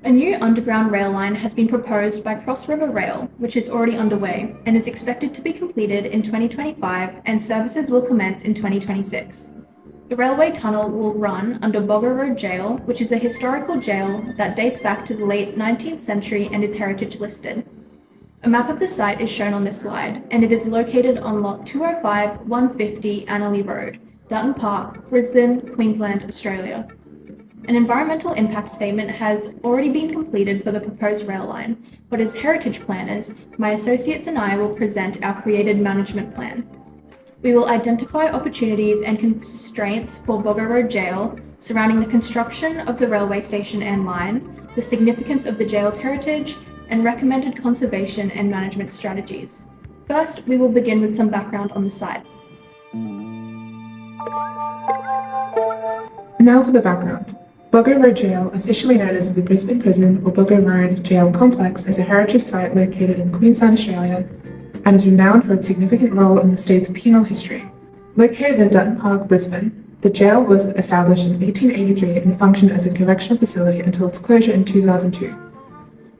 A new underground rail line has been proposed by Cross River Rail, which is already underway and is expected to be completed in 2025, and services will commence in 2026. The railway tunnel will run under Boggo Road Jail, which is a historical jail that dates back to the late 19th century and is heritage listed. A map of the site is shown on this slide, and it is located on Lot 205-150 Annerley Road, Dutton Park, Brisbane, Queensland, Australia. An environmental impact statement has already been completed for the proposed rail line, but as heritage planners, my associates and I will present our created management plan. We will identify opportunities and constraints for Boggo Road Jail surrounding the construction of the railway station and line, the significance of the jail's heritage, and recommended conservation and management strategies. First, we will begin with some background on the site. Now for the background. Boggo Road Jail, officially known as the Brisbane Prison or Boggo Road Jail Complex, is a heritage site located in Queensland, Australia, and is renowned for its significant role in the state's penal history. Located in Dutton Park, Brisbane, the jail was established in 1883 and functioned as a correctional facility until its closure in 2002.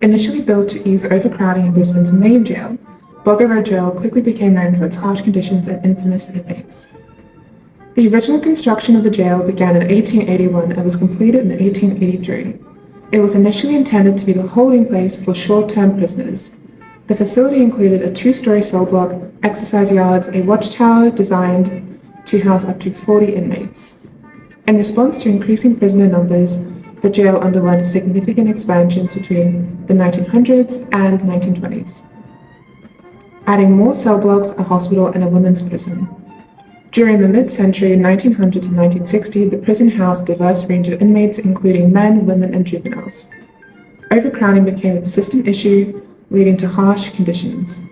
Initially built to ease overcrowding in Brisbane's main jail, Boggo Road Jail quickly became known for its harsh conditions and infamous inmates. The original construction of the jail began in 1881 and was completed in 1883. It was initially intended to be the holding place for short-term prisoners. The facility included a 2-story cell block, exercise yards, a watchtower designed to house up to 40 inmates. In response to increasing prisoner numbers, the jail underwent significant expansions between the 1900s and 1920s, adding more cell blocks, a hospital, and a women's prison. During the mid-century 1900 to 1960, the prison housed a diverse range of inmates, including men, women, and juveniles. Overcrowding became a persistent issue, leading to harsh conditions.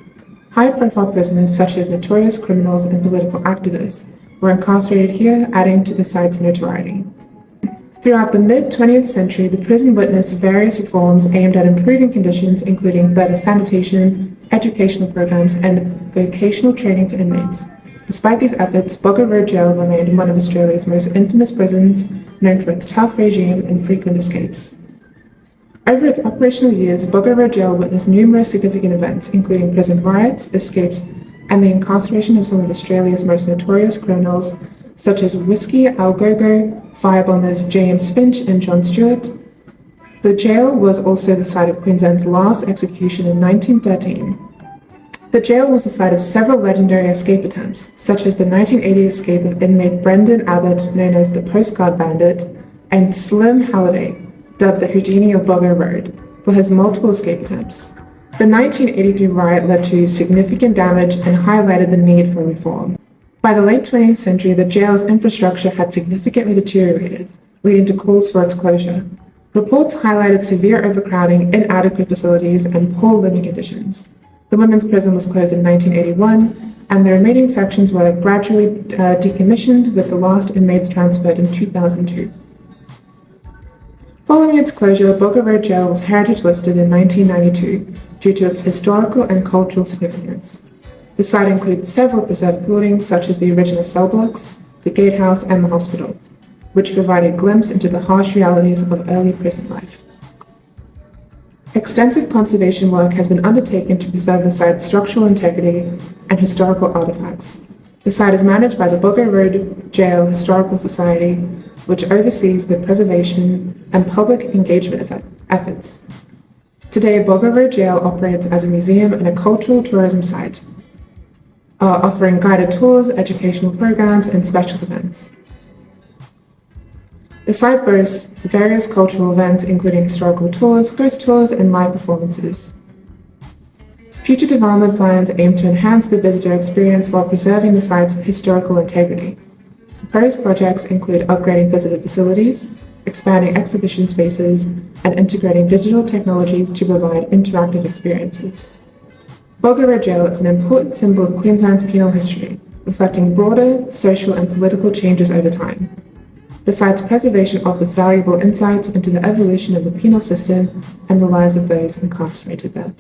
High-profile prisoners, such as notorious criminals and political activists, were incarcerated here, adding to the site's notoriety. Throughout the mid-20th century, the prison witnessed various reforms aimed at improving conditions, including better sanitation, educational programs, and vocational training for inmates. Despite these efforts, Boggo Road Jail remained one of Australia's most infamous prisons, known for its tough regime and frequent escapes. Over its operational years, Boggo Road Jail witnessed numerous significant events, including prison riots, escapes, and the incarceration of some of Australia's most notorious criminals, such as Whiskey Al Gogo, firebombers James Finch and John Stewart. The jail was also the site of Queensland's last execution in 1913. The jail was the site of several legendary escape attempts, such as the 1980 escape of inmate Brendan Abbott, known as the Postcard Bandit, and Slim Halliday, dubbed the Houdini of Boggo Road, for his multiple escape attempts. The 1983 riot led to significant damage and highlighted the need for reform. By the late 20th century, the jail's infrastructure had significantly deteriorated, leading to calls for its closure. Reports highlighted severe overcrowding, inadequate facilities, and poor living conditions. The women's prison was closed in 1981, and the remaining sections were gradually decommissioned, with the last inmates transferred in 2002. Following its closure, Boggo Road Jail was heritage listed in 1992 due to its historical and cultural significance. The site includes several preserved buildings, such as the original cell blocks, the gatehouse, and the hospital, which provide a glimpse into the harsh realities of early prison life. Extensive conservation work has been undertaken to preserve the site's structural integrity and historical artifacts. The site is managed by the Boggo Road Jail Historical Society, which oversees the preservation and public engagement efforts. Today, Boggo Road Jail operates as a museum and a cultural tourism site, offering guided tours, educational programs, and special events. The site boasts various cultural events, including historical tours, ghost tours, and live performances. Future development plans aim to enhance the visitor experience while preserving the site's historical integrity. Proposed projects include upgrading visitor facilities, expanding exhibition spaces, and integrating digital technologies to provide interactive experiences. Boggo Road Jail is an important symbol of Queensland's penal history, reflecting broader social and political changes over time. The site's preservation offers valuable insights into the evolution of the penal system and the lives of those incarcerated there.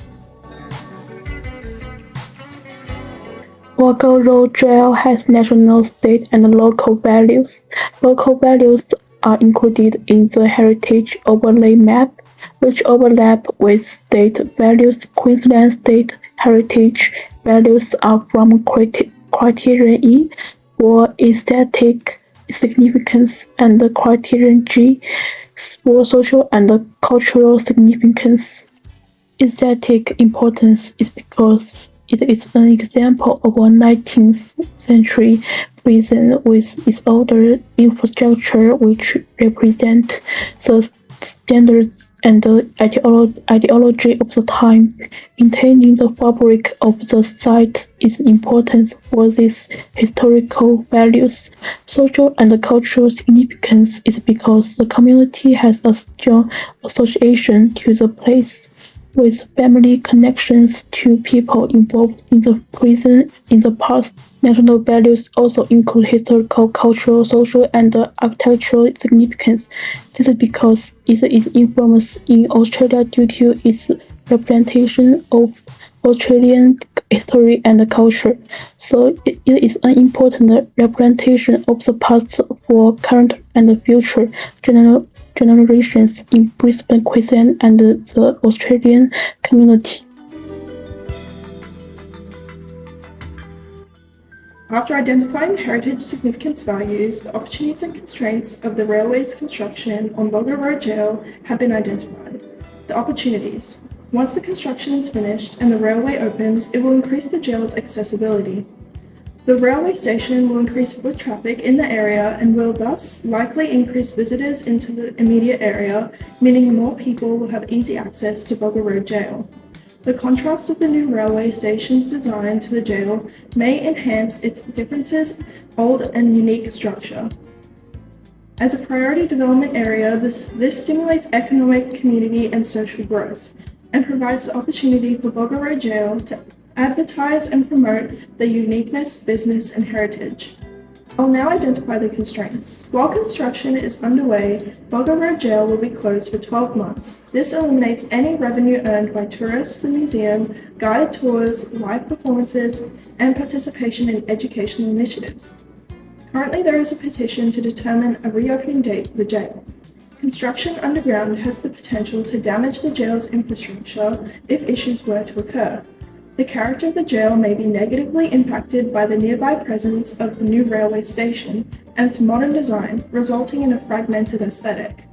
Boggo Road Jail has national, state, and local values. Local values are included in the Heritage Overlay Map, which overlap with state values. Queensland state heritage values are from criterion E for aesthetic significance and criterion G for social and cultural significance. Aesthetic importance is because it is an example of a 19th century prison with its older infrastructure which represent the standards and the ideology of the time. Maintaining the fabric of the site is important for these historical values. Social and cultural significance is because the community has a strong association to the place, with family connections to people involved in the prison in the past. National values also include historical, cultural, social, and architectural significance. This is because it is infamous in Australia due to its representation of Australian history and culture. So it is an important representation of the past for current and future generations in Brisbane, Queensland, and the Australian community. After identifying the heritage significance values, the opportunities and constraints of the railway's construction on Bulga Road Jail have been identified. The opportunities. Once the construction is finished and the railway opens, it will increase the jail's accessibility. The railway station will increase foot traffic in the area and will thus likely increase visitors into the immediate area, meaning more people will have easy access to Bulga Road Jail. The contrast of the new railway station's design to the jail may enhance its differences, old and unique structure. As a priority development area, this stimulates economic, community, and social growth, and provides the opportunity for Bulga Road Jail to advertise and promote their uniqueness, business, and heritage. I'll now identify the constraints. While construction is underway, Bulga Road Jail will be closed for 12 months. This eliminates any revenue earned by tourists, the museum, guided tours, live performances, and participation in educational initiatives. Currently, there is a petition to determine a reopening date for the jail. Construction underground has the potential to damage the jail's infrastructure if issues were to occur. The character of the jail may be negatively impacted by the nearby presence of the new railway station and its modern design, resulting in a fragmented aesthetic.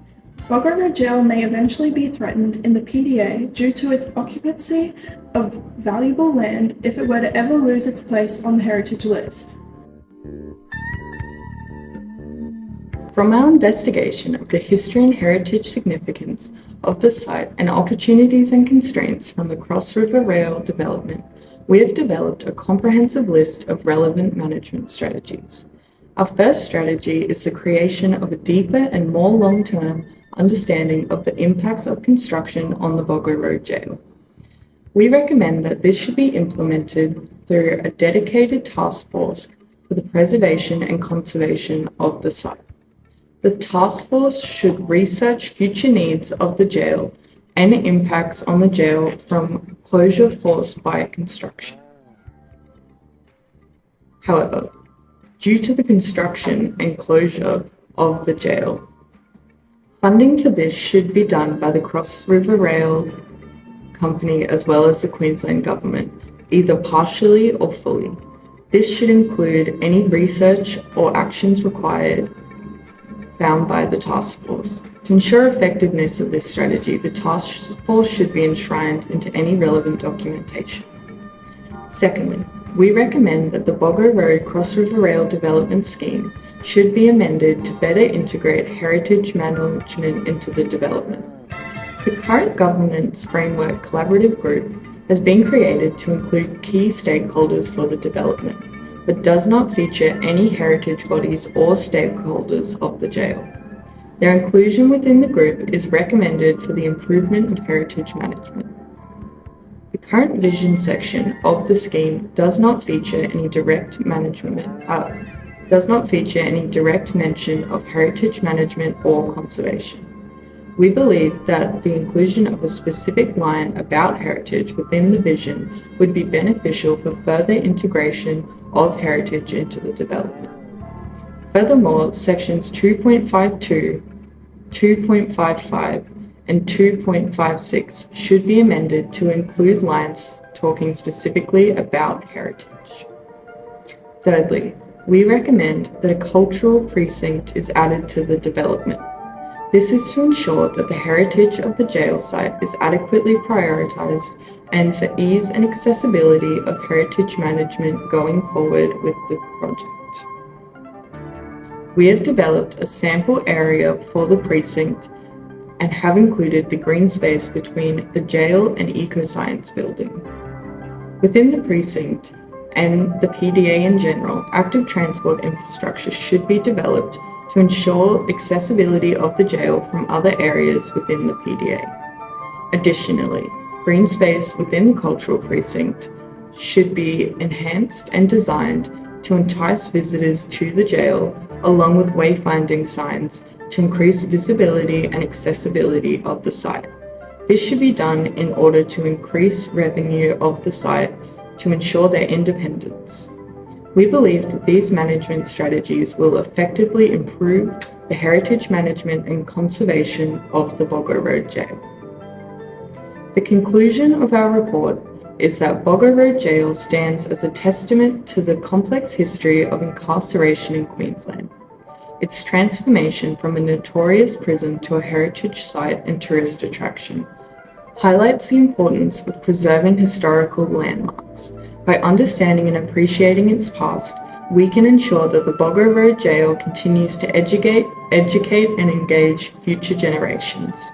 Bulga Road Jail may eventually be threatened in the PDA due to its occupancy of valuable land if it were to ever lose its place on the heritage list. From our investigation of the history and heritage significance of the site and opportunities and constraints from the Cross River Rail development, we have developed a comprehensive list of relevant management strategies. Our first strategy is the creation of a deeper and more long-term understanding of the impacts of construction on the Bulga Road Jail. We recommend that this should be implemented through a dedicated task force for the preservation and conservation of the site. The task force should research future needs of the jail and impacts on the jail from closure forced by construction. However, due to the construction and closure of the jail, funding for this should be done by the Cross River Rail Company as well as the Queensland Government, either partially or fully. This should include any research or actions required found by the task force. To ensure effectiveness of this strategy, the task force should be enshrined into any relevant documentation. Secondly, we recommend that the Bulga Road Cross River Rail Development Scheme should be amended to better integrate heritage management into the development. The current governance framework collaborative group has been created to include key stakeholders for the development, but does not feature any heritage bodies or stakeholders of the jail. Their inclusion within the group is recommended for the improvement of heritage management. The current vision section of the scheme does not feature any direct mention of heritage management or conservation. We believe that the inclusion of a specific line about heritage within the vision would be beneficial for further integration of heritage into the development. Furthermore, sections 2.52, 2.55, and 2.56 should be amended to include lines talking specifically about heritage. Thirdly, we recommend that a cultural precinct is added to the development. This is to ensure that the heritage of the jail site is adequately prioritised and for ease and accessibility of heritage management going forward with the project. We have developed a sample area for the precinct and have included the green space between the jail and ecoscience building. Within the precinct and the PDA in general, active transport infrastructure should be developed to ensure accessibility of the jail from other areas within the PDA. Additionally, green space within the cultural precinct should be enhanced and designed to entice visitors to the jail, along with wayfinding signs to increase visibility and accessibility of the site. This should be done in order to increase revenue of the site to ensure their independence. We believe that these management strategies will effectively improve the heritage management and conservation of the Boggo Road Jail. The conclusion of our report is that Boggo Road Jail stands as a testament to the complex history of incarceration in Queensland. Its transformation from a notorious prison to a heritage site and tourist attraction highlights the importance of preserving historical landmarks. By understanding and appreciating its past, we can ensure that the Boggo Road Jail continues to educate and engage future generations.